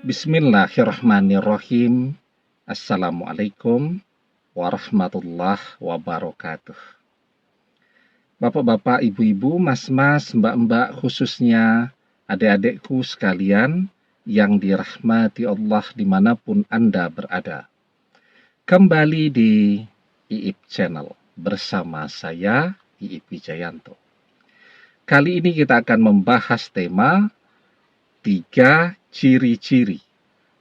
Bismillahirrahmanirrahim. Assalamualaikum warahmatullahi wabarakatuh. Bapak-bapak, ibu-ibu, mas-mas, mbak-mbak, khususnya adik-adikku sekalian yang dirahmati Allah dimanapun Anda berada. Kembali di IIP Channel bersama saya, IIP Wijayanto. Kali ini kita akan membahas tema 3 ciri-ciri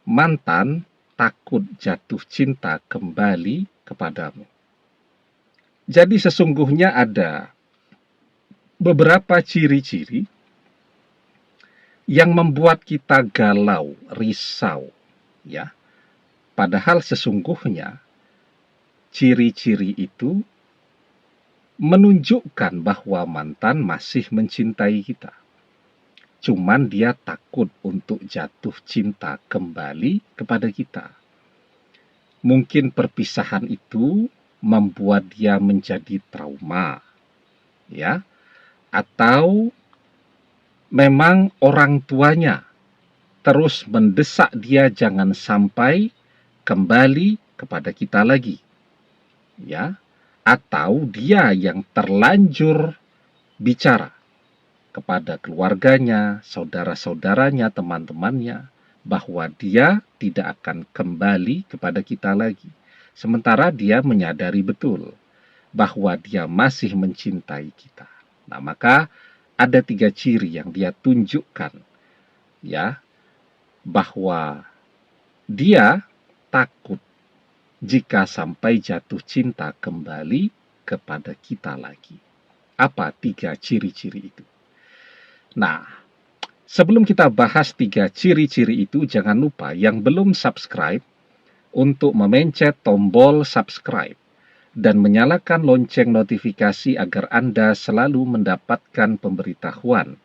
mantan takut jatuh cinta kembali kepadamu. Jadi sesungguhnya ada beberapa ciri-ciri yang membuat kita galau, risau, ya. Padahal sesungguhnya ciri-ciri itu menunjukkan bahwa mantan masih mencintai kita. Cuman dia takut untuk jatuh cinta kembali kepada kita. Mungkin perpisahan itu membuat dia menjadi trauma, ya. Atau memang orang tuanya terus mendesak dia jangan sampai kembali kepada kita lagi, ya. Atau dia yang terlanjur bicara kepada keluarganya, saudara-saudaranya, teman-temannya, bahwa dia tidak akan kembali kepada kita lagi. Sementara dia menyadari betul bahwa dia masih mencintai kita. Nah, maka ada 3 ciri yang dia tunjukkan, ya, bahwa dia takut jika sampai jatuh cinta kembali kepada kita lagi. Apa 3 ciri-ciri itu? Nah, sebelum kita bahas 3 ciri-ciri itu, jangan lupa yang belum subscribe untuk memencet tombol subscribe dan menyalakan lonceng notifikasi agar Anda selalu mendapatkan pemberitahuan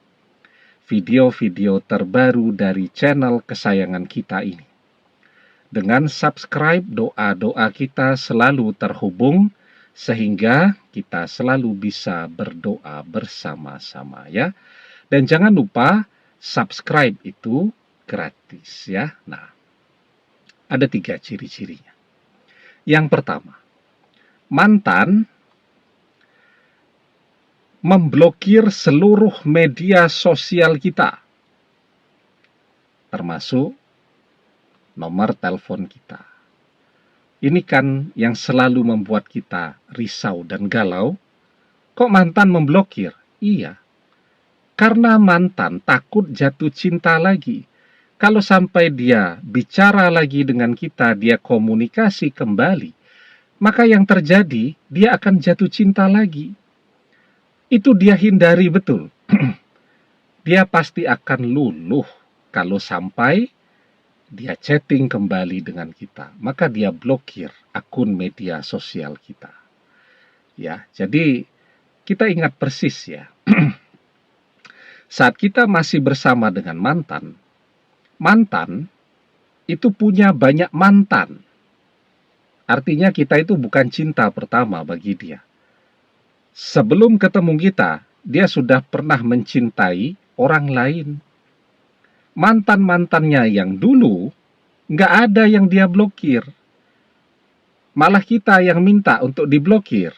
video-video terbaru dari channel kesayangan kita ini. Dengan subscribe, doa-doa kita selalu terhubung sehingga kita selalu bisa berdoa bersama-sama, ya. Dan jangan lupa subscribe itu gratis, ya. Nah, ada 3 ciri-cirinya. Yang pertama, mantan memblokir seluruh media sosial kita, termasuk nomor telepon kita. Ini kan yang selalu membuat kita risau dan galau. Kok mantan memblokir? Iya. Karena mantan takut jatuh cinta lagi. Kalau sampai dia bicara lagi dengan kita, dia komunikasi kembali, maka yang terjadi, dia akan jatuh cinta lagi. Itu dia hindari betul. Dia pasti akan luluh kalau sampai dia chatting kembali dengan kita. Maka dia blokir akun media sosial kita. Ya, jadi kita ingat persis, ya. Saat kita masih bersama dengan mantan, mantan itu punya banyak mantan. Artinya kita itu bukan cinta pertama bagi dia. Sebelum ketemu kita, dia sudah pernah mencintai orang lain. Mantan-mantannya yang dulu, nggak ada yang dia blokir. Malah kita yang minta untuk diblokir.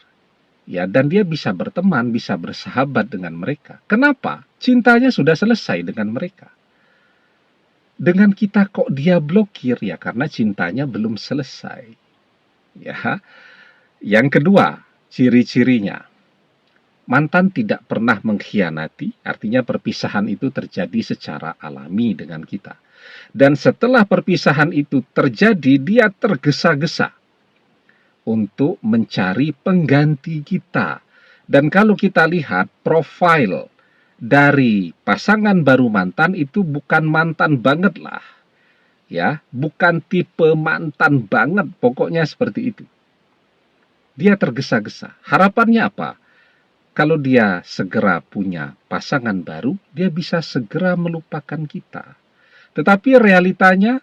Ya, dan dia bisa berteman, bisa bersahabat dengan mereka. Kenapa? Cintanya sudah selesai dengan mereka. Dengan kita kok dia blokir? Ya, karena cintanya belum selesai. Ya. Yang kedua, ciri-cirinya. Mantan tidak pernah mengkhianati, artinya perpisahan itu terjadi secara alami dengan kita. Dan setelah perpisahan itu terjadi, dia tergesa-gesa untuk mencari pengganti kita. Dan kalau kita lihat profil dari pasangan baru mantan itu bukan mantan banget lah. Ya, bukan tipe mantan banget, pokoknya seperti itu. Dia tergesa-gesa. Harapannya apa? Kalau dia segera punya pasangan baru, dia bisa segera melupakan kita. Tetapi realitanya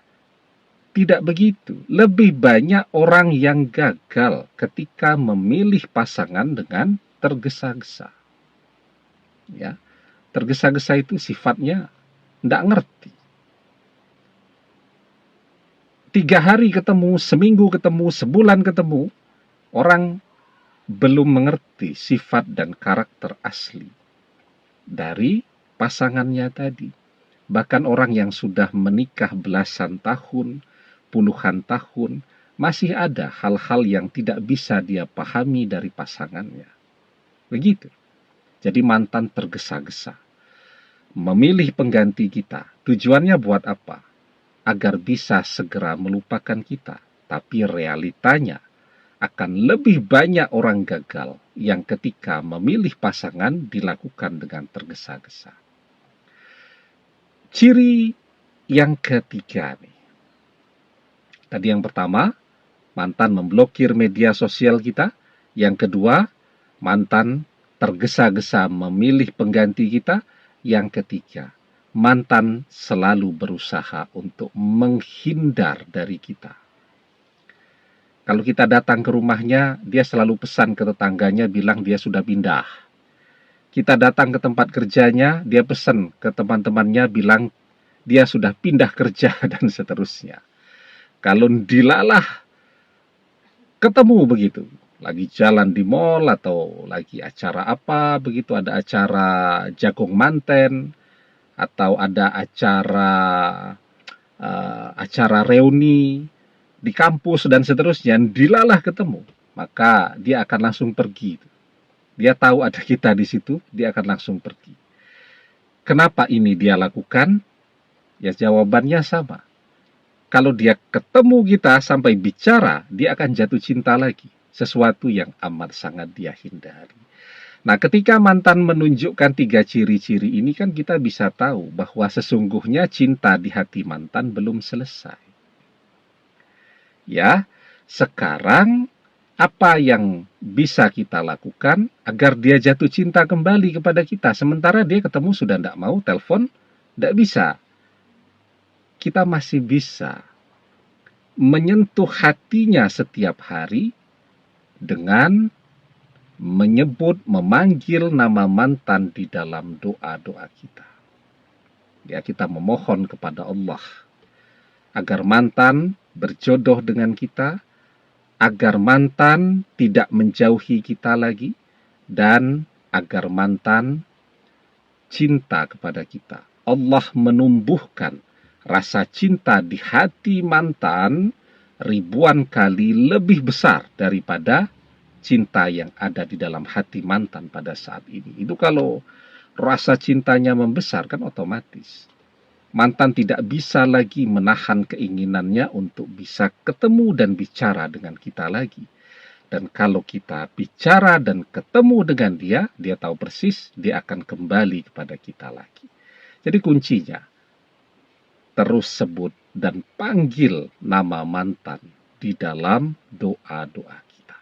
tidak begitu. Lebih banyak orang yang gagal ketika memilih pasangan dengan tergesa-gesa. Ya, tergesa-gesa itu sifatnya tidak ngerti. 3 hari ketemu, seminggu ketemu, sebulan ketemu, orang belum mengerti sifat dan karakter asli dari pasangannya tadi. Bahkan orang yang sudah menikah belasan tahun, puluhan tahun, masih ada hal-hal yang tidak bisa dia pahami dari pasangannya. Begitu. Jadi mantan tergesa-gesa. Memilih pengganti kita. Tujuannya buat apa? Agar bisa segera melupakan kita. Tapi realitanya akan lebih banyak orang gagal yang ketika memilih pasangan dilakukan dengan tergesa-gesa. Ciri yang ketiga nih. Tadi yang pertama, mantan memblokir media sosial kita. Yang kedua, mantan tergesa-gesa memilih pengganti kita. Yang ketiga, mantan selalu berusaha untuk menghindar dari kita. Kalau kita datang ke rumahnya, dia selalu pesan ke tetangganya bilang dia sudah pindah. Kita datang ke tempat kerjanya, dia pesan ke teman-temannya bilang dia sudah pindah kerja dan seterusnya. Kalau dilalah ketemu begitu, lagi jalan di mall atau lagi acara apa begitu, ada acara jagung manten atau ada acara reuni di kampus dan seterusnya, dilalah ketemu, maka dia akan langsung pergi. Dia tahu ada kita di situ, dia akan langsung pergi. Kenapa ini dia lakukan? Ya jawabannya sama. Kalau dia ketemu kita sampai bicara, dia akan jatuh cinta lagi. Sesuatu yang amat sangat dia hindari. Nah, ketika mantan menunjukkan 3 ciri-ciri ini kan kita bisa tahu bahwa sesungguhnya cinta di hati mantan belum selesai. Ya, sekarang apa yang bisa kita lakukan agar dia jatuh cinta kembali kepada kita? Sementara dia ketemu sudah tidak mau, telepon tidak bisa. Kita masih bisa menyentuh hatinya setiap hari dengan menyebut, memanggil nama mantan di dalam doa-doa kita. Ya, kita memohon kepada Allah agar mantan berjodoh dengan kita, agar mantan tidak menjauhi kita lagi, dan agar mantan cinta kepada kita. Allah menumbuhkan rasa cinta di hati mantan ribuan kali lebih besar daripada cinta yang ada di dalam hati mantan pada saat ini. Itu kalau rasa cintanya membesar kan otomatis mantan tidak bisa lagi menahan keinginannya untuk bisa ketemu dan bicara dengan kita lagi. Dan kalau kita bicara dan ketemu dengan dia, dia tahu persis dia akan kembali kepada kita lagi. Jadi kuncinya, terus sebut dan panggil nama mantan di dalam doa-doa kita.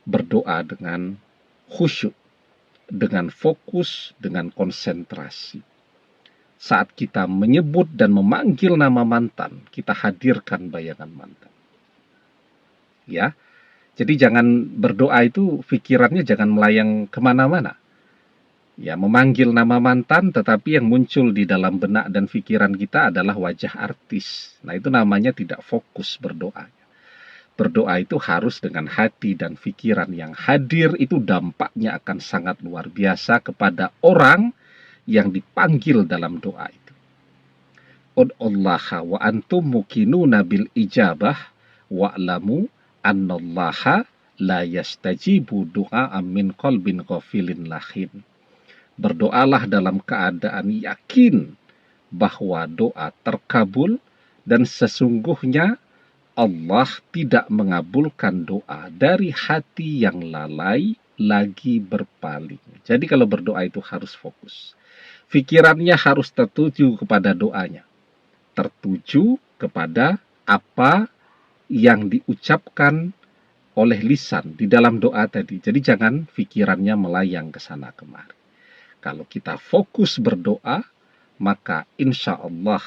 Berdoa dengan khusyuk, dengan fokus, dengan konsentrasi. Saat kita menyebut dan memanggil nama mantan, kita hadirkan bayangan mantan. Ya, jadi jangan berdoa itu pikirannya jangan melayang kemana-mana. Ya, memanggil nama mantan, tetapi yang muncul di dalam benak dan pikiran kita adalah wajah artis. Nah, itu namanya tidak fokus berdoa. Berdoa itu harus dengan hati dan pikiran yang hadir, itu dampaknya akan sangat luar biasa kepada orang yang dipanggil dalam doa itu. Ud'ullaha wa antum muqinuna bil ijabah wa'lamu annallaha la yastajibu du'a'an min qalbin ghafilin lahin. Berdoalah dalam keadaan yakin bahwa doa terkabul dan sesungguhnya Allah tidak mengabulkan doa dari hati yang lalai lagi berpaling. Jadi kalau berdoa itu harus fokus. Pikirannya harus tertuju kepada doanya. Tertuju kepada apa yang diucapkan oleh lisan di dalam doa tadi. Jadi jangan pikirannya melayang ke sana kemari. Kalau kita fokus berdoa, maka insya Allah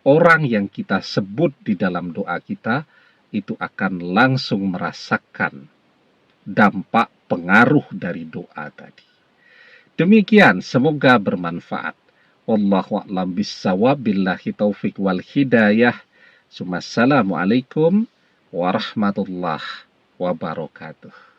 orang yang kita sebut di dalam doa kita itu akan langsung merasakan dampak pengaruh dari doa tadi. Demikian, semoga bermanfaat. Wallahu a'lam bissawab, billahi taufik wal hidayah. Assalamualaikum warahmatullahi wabarakatuh.